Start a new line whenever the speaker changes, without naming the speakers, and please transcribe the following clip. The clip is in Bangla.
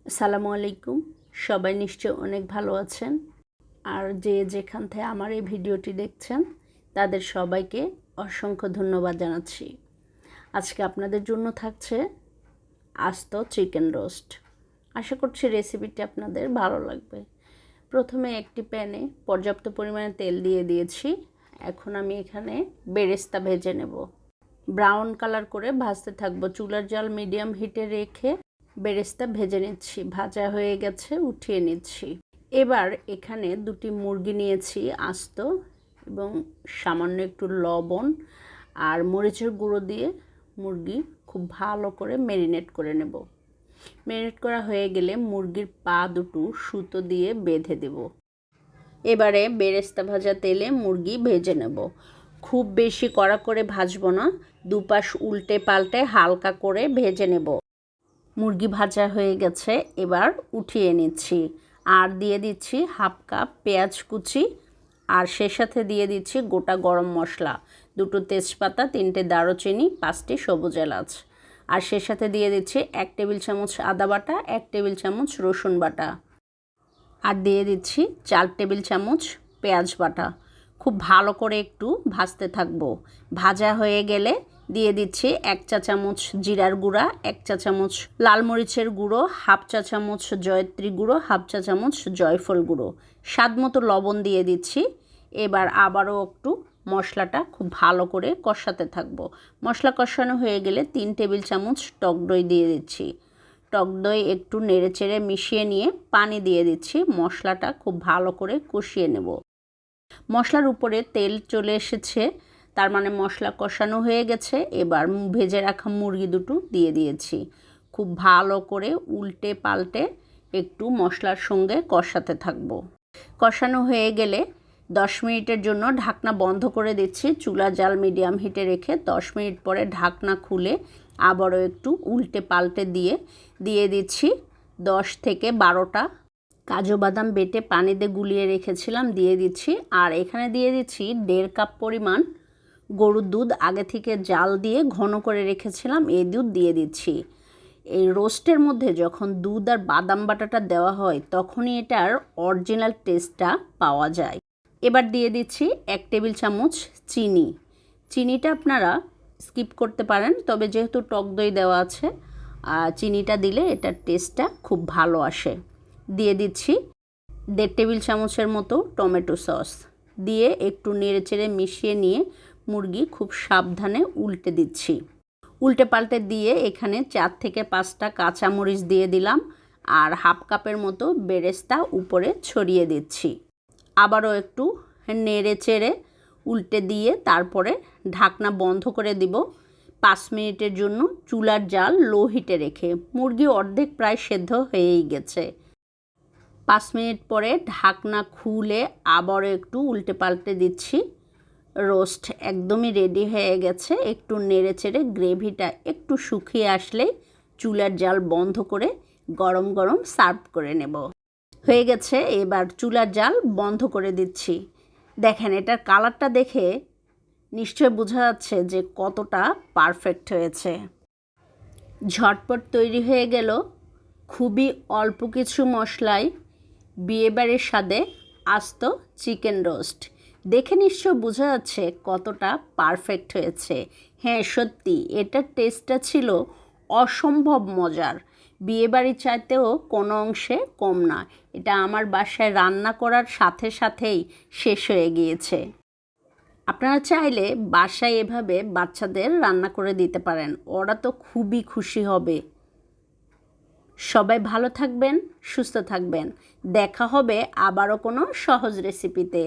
আসসালামু আলাইকুম। সবাই নিশ্চয় অনেক ভালো আছেন। আর যে যেখান থেকে আমার এই ভিডিওটি দেখছেন তাদের সবাইকে অসংখ্য ধন্যবাদ জানাচ্ছি। আজকে আপনাদের জন্য থাকছে আস্ত চিকেন রোস্ট। আশা করছি রেসিপিটি আপনাদের ভালো লাগবে। প্রথমে একটি প্যানে পর্যাপ্ত পরিমাণে তেল দিয়ে দিয়েছি। এখন আমি এখানে বেরেস্তা ভেজে নেব। ব্রাউন কালার করে ভাজতে থাকবো। চুলার জাল মিডিয়াম হিটে রেখে বেরেস্তা ভেজে নিচ্ছি। ভাজা হয়ে গেছে, উঠিয়ে নিচ্ছি। এবার এখানে দুটি মুরগি নিয়েছি আস্ত, এবং সামান্য একটু লবণ আর মরিচের গুঁড়ো দিয়ে মুরগি খুব ভালো করে ম্যারিনেট করে নেব। ম্যারিনেট করা হয়ে গেলে মুরগির পা দুটো সুতো দিয়ে বেঁধে দেব। এবারে বেরেস্তা ভাজা তেলে মুরগি ভেজে নেব। খুব বেশি কড়া করে ভাজবো না, দুপাশ উল্টে পাল্টে হালকা করে ভেজে নেব। মুরগি ভাজা হয়ে গেছে, এবার উঠিয়ে নিচ্ছি। আর দিয়ে দিচ্ছি হাফ কাপ পেঁয়াজ কুচি, আর সে সাথে দিয়ে দিচ্ছি গোটা গরম মশলা, 2টো তেজপাতা, 3টে দারুচিনি, 5টি সবুজ এলাচ। আর সে সাথে দিয়ে দিচ্ছি 1 টেবিল চামচ আদা বাটা, 1 টেবিল চামচ রসুন বাটা, আর দিয়ে দিচ্ছি 4 টেবিল চামচ পেঁয়াজ বাটা। খুব ভালো করে একটু ভাজতে থাকবো। ভাজা হয়ে গেলে দিয়ে দিচ্ছি 1 চা চামচ জিরার গুঁড়া, 1 চা চামচ লাল মরিচের গুঁড়ো, হাফ চা চামচ জয়ত্রী গুঁড়ো, হাফ চা চামচ জয়ফল গুঁড়ো, স্বাদ মতো লবণ দিয়ে দিচ্ছি। এবার আবারও একটু মশলাটা খুব ভালো করে কষাতে থাকবো। মশলা কষানো হয়ে গেলে 3 টেবিল চামচ টক দই দিয়ে দিচ্ছি। টক দই একটু নেড়েচেড়ে মিশিয়ে নিয়ে পানি দিয়ে দিচ্ছি। মশলাটা খুব ভালো করে কষিয়ে নেব। মশলার উপরে তেল চলে এসেছে, তার মানে মশলা কষানো হয়ে গেছে। এবার ভেজে রাখা মুরগি দুটো দিয়ে দিয়েছি। খুব ভালো করে উল্টে পাল্টে একটু মশলার সঙ্গে কষাতে থাকবো। কষানো হয়ে গেলে 10 মিনিটের জন্য ঢাকনা বন্ধ করে দিচ্ছি। চুলা জাল মিডিয়াম হিটে রেখে 10 মিনিট পরে ঢাকনা খুলে আবারও একটু উল্টে পাল্টে দিয়ে দিচ্ছি 10 থেকে 12টা কাজু বাদাম বেটে পানিতে গুলিয়ে রেখেছিলাম, দিয়ে দিচ্ছি। আর এখানে দিয়ে দিচ্ছি 1.5 কাপ পরিমাণ গরুর দুধ, আগে থেকে জাল দিয়ে ঘন করে রেখেছিলাম, এই দুধ দিয়ে দিচ্ছি। এই রোস্টের মধ্যে যখন দুধ আর বাদাম বাটাটা দেওয়া হয় তখনই এটার অরিজিনাল টেস্টটা পাওয়া যায়। এবার দিয়ে দিচ্ছি 1 টেবিল চামচ চিনি। চিনিটা আপনারা স্কিপ করতে পারেন, তবে যেহেতু টক দই দেওয়া আছে চিনিটা দিলে এটার টেস্টটা খুব ভালো আসে। দিয়ে দিচ্ছি 1.5 টেবিল চামচের মতো টমেটো সস দিয়ে একটু নেড়েচেড়ে মিশিয়ে নিয়ে মুরগি খুব সাবধানে উল্টে দিচ্ছি। উল্টে পাল্টে দিয়ে এখানে 4 থেকে 5টা কাঁচামরিচ দিয়ে দিলাম, আর হাফ কাপের মতো বেরেস্তা উপরে ছড়িয়ে দিচ্ছি। আবারও একটু নেড়ে চেড়ে উল্টে দিয়ে তারপরে ঢাকনা বন্ধ করে দিব 5 মিনিটের জন্য, চুলার জাল লো হিটে রেখে। মুরগি অর্ধেক প্রায় সেদ্ধ হয়েই গেছে। 5 মিনিট পরে ঢাকনা খুলে আবারও একটু উল্টে পাল্টে দিচ্ছি। রোস্ট একদমই রেডি হয়ে গেছে। একটু নেড়ে চেড়ে গ্রেভিটা একটু শুকিয়ে আসলেই চুলার জাল বন্ধ করে গরম গরম সার্ভ করে নেব। হয়ে গেছে, এবার চুলার জাল বন্ধ করে দিচ্ছি। দেখেন এটার কালারটা দেখে নিশ্চয় বোঝা যাচ্ছে যে কতটা পারফেক্ট হয়েছে। ঝটপট তৈরি হয়ে গেল খুবই অল্প কিছু মশলায় বিয়েবাড়ির স্বাদে আস্ত চিকেন রোস্ট। দেখে নিশ্চয় বোঝা যাচ্ছে কতটা পারফেক্ট হয়েছে। হ্যাঁ, সত্যি এটার টেস্টটা ছিল অসম্ভব মজার। বিয়েবাড়ির চাইতেও কোনো অংশে কম না। এটা আমার বাসায় রান্না করার সাথে সাথেই শেষ হয়ে গিয়েছে। আপনারা চাইলে বাসায় এভাবে বাচ্চাদের রান্না করে দিতে পারেন, ওরা তো খুবই খুশি হবে। সবাই ভালো থাকবেন, সুস্থ থাকবেন। দেখা হবে আবারও কোনো সহজ রেসিপিতে।